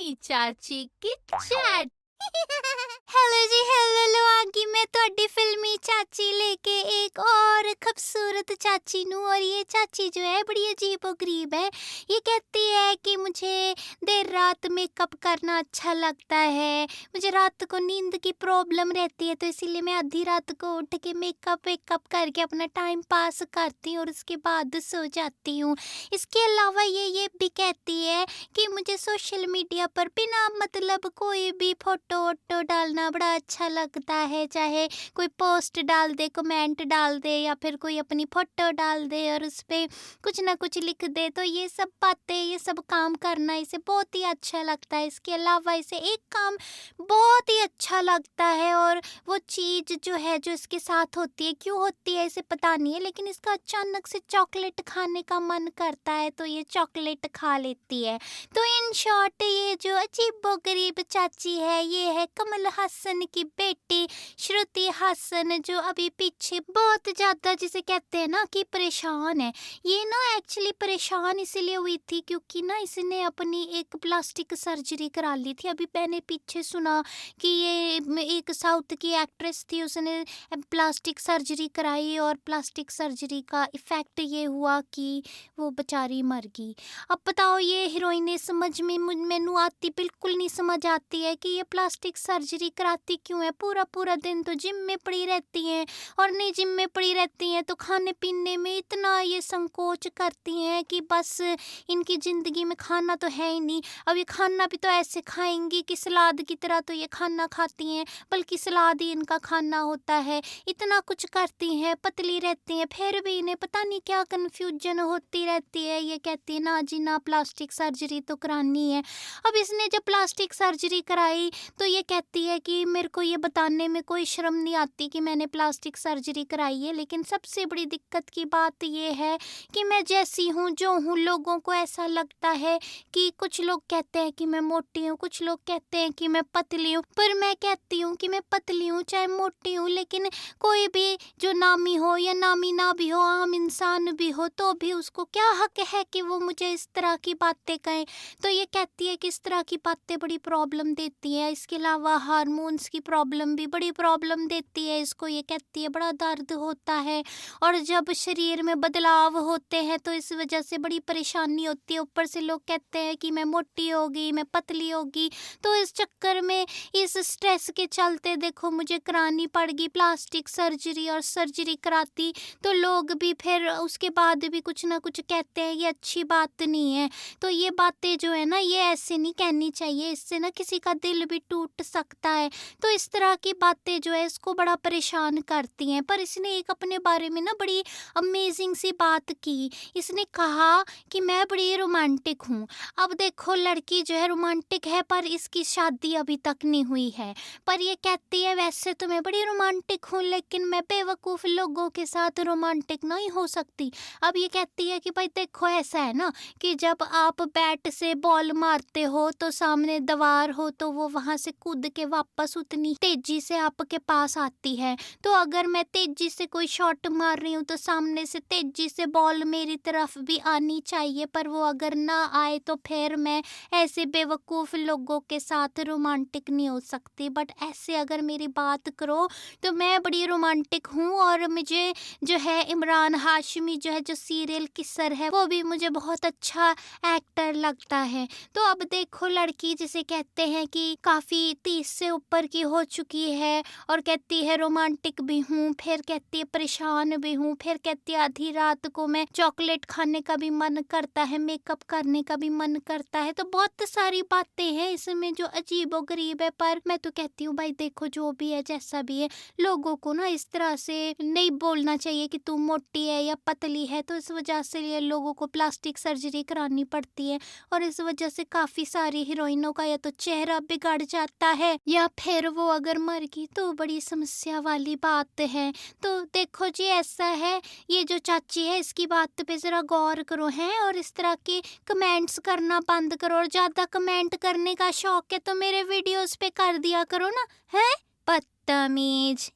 फिल्मी चाची kit chat. Hello जी, hello लोआगी। मैं ਤੁਹਾਡੀ फिल्मी चाची लेके एक और खूबसूरत चाची नू। और ये चाची जो है बड़ी अजीबोगरीब है। ये कहती है कि मुझे देर रात मेकअप करना अच्छा लगता है, मुझे रात को नींद की प्रॉब्लम रहती है, तो इसीलिए मैं आधी रात को उठ के मेकअप वेकअप करके अपना टाइम पास करती हूँ और उसके बाद सो जाती हूँ। इसके अलावा ये भी कहती है कि मुझे सोशल मीडिया पर बिना मतलब कोई भी फोटो वोटो डालना बड़ा अच्छा लगता है, चाहे कोई पोस्ट डाल दे, कमेंट डाल दे या फिर कोई अपनी फोटो डाल दे और उस पे कुछ ना कुछ लिख दे, तो ये सब बातें, ये सब काम करना इसे बहुत ही अच्छा लगता है। इसके अलावा इसे एक काम बहुत ही अच्छा लगता है और वो चीज़ जो है जो इसके साथ होती है, क्यों होती है इसे पता नहीं है, लेकिन इसका अचानक से चॉकलेट खाने का मन करता है तो ये चॉकलेट खा लेती है। तो इन शॉर्ट ये जो अजीबोगरीब चाची है ये है कमल हासन की बेटी श्रुति हासन, जो अभी पीछे बहुत ज़्यादा जिसे कहते हैं ना कि परेशान है। ये ना एक्चुअली परेशान इसीलिए हुई थी क्योंकि ना इसने अपनी एक प्लास्टिक सर्जरी करा ली थी। अभी मैंने पीछे सुना कि ये एक साउथ की एक्ट्रेस थी, उसने प्लास्टिक सर्जरी कराई और प्लास्टिक सर्जरी का इफ़ेक्ट ये हुआ कि वो बेचारी मर गई। अब बताओ ये हीरोइनें समझ में मैनू आती बिल्कुल नहीं समझ आती है कि ये प्लास्टिक सर्जरी कराती क्यों है। पूरा पूरा दिन तो जिम में पड़ी रहती हैं और नहीं जिम में पड़ी रहती हैं तो खाने पीने में इतना ये संकोच करती हैं कि बस इनकी ज़िंदगी में खाना तो है ही नहीं। अब ये खाना भी तो ऐसे खाएंगी कि सलाद की तरह तो ये खाना खाती हैं, बल्कि सलाद ही इनका खाना होता है। इतना कुछ करती हैं, पतली रहती हैं, फिर भी इन्हें पता नहीं क्या कन्फ्यूजन होती रहती है। ये कहती है ना जी ना, प्लास्टिक सर्जरी तो करानी है। अब इसने जब प्लास्टिक सर्जरी कराई तो ये कहती है कि मेरे को ये बताने में कोई शर्म नहीं आती कि मैंने प्लास्टिक सर्जरी कराई है, लेकिन सबसे बड़ी दिक्कत की बात ये है कि मैं जैसी हूँ जो हूँ, लोगों को ऐसा लगता है कि कुछ लोग कहते हैं कि मैं मोटी हूँ, कुछ लोग कहते हैं कि मैं पतली हूँ, पर मैं कहती हूँ कि मैं पतली हूँ चाहे मोटी हूँ, लेकिन कोई भी जो नामी हो या नामी ना भी हो, आम इंसान भी हो, तो भी उसको क्या हक है कि वो मुझे इस तरह की बातें कहें। तो ये कहती है कि इस तरह की बातें बड़ी प्रॉब्लम देती हैं। इसके अलावा हार्मोन्स की प्रॉब्लम भी बड़ी प्रॉब्लम देती है इसको। ये कहती है बड़ा दर्द होता है और जब शरीर में बदलाव होते हैं तो इस वजह से बड़ी परेशानी होती है। ऊपर से लोग कहते हैं कि मैं मोटी होगी, मैं पतली होगी, तो इस चक्कर में, इस स्ट्रेस के चलते देखो मुझे करानी पड़ गई प्लास्टिक सर्जरी। और सर्जरी कराती तो लोग भी फिर उसके बाद भी कुछ ना कुछ कहते हैं, ये अच्छी बात नहीं है। तो ये बातें जो है ना ये ऐसे नहीं कहनी चाहिए, इससे ना किसी का दिल भी टूट सकता है। तो इस तरह की बातें जो है इसको बड़ा परेशान करती हैं। पर इसने एक अपने बारे में ना बड़ी अमेजिंग सी बात की। इसने कहा कि मैं बड़ी रोमांटिक हूँ। अब देखो लड़की जो है रोमांटिक है पर इसकी शादी अभी तक नहीं हुई है, पर ये कहती है वैसे तो मैं बड़ी रोमांटिक हूँ लेकिन मैं बेवकूफ़ लोगों के साथ रोमांटिक नहीं हो सकती। अब ये कहती है कि भाई देखो ऐसा है ना कि जब आप बैट से बॉल मारते हो तो सामने दीवार हो तो वो वहाँ से कूद के वापस उतनी तेजी से आपके पास आती है। तो अगर मैं तेजी से कोई शॉट मार रही हूँ तो सामने से तेजी से बॉल मेरी तरफ भी आनी चाहिए, पर वो अगर ना आए तो फिर मैं ऐसे बेवकूफ़ लोगों के साथ रोमांटिक नहीं हो सकती। बट ऐसे अगर मेरी बात करो तो मैं बड़ी रोमांटिक हूँ और मुझे जो है इमरान हाशमी जो है जो सीरियल किसर है वो भी मुझे बहुत अच्छा एक्टर लगता है। तो अब देखो लड़की जिसे कहते हैं कि काफ़ी 30 से ऊपर की हो चुकी है और कहती है रोमांटिक भी हूँ, फिर कहती है परेशान भी हूँ, फिर कहती है आधी रात को मैं चॉकलेट खाने का भी मन करता है, मेकअप करने का भी मन करता है। तो बहुत सारी बातें हैं इसमें जो अजीब और गरीब है, पर मैं तो कहती हूँ भाई देखो जो भी है जैसा भी है, लोगों को ना इस तरह से नहीं बोलना चाहिए कि तू मोटी है या पतली है। तो इस वजह से ये लोगों को प्लास्टिक सर्जरी करानी पड़ती है और इस वजह से काफ़ी सारी हीरोइनों का या तो चेहरा बिगड़ जाता है या फिर वो अगर मर गई तो बड़ी समस्या वाली बात है। तो देखो जी ऐसा है, ये जो चाची है इसकी बात पे ज़रा गौर करो हैं और इस तरह के कमेंट्स करना बंद करो। और ज़्यादा कमेंट करने का शौक है तो मेरे वीडियोस पे कर दिया करो ना, है बदतमीज।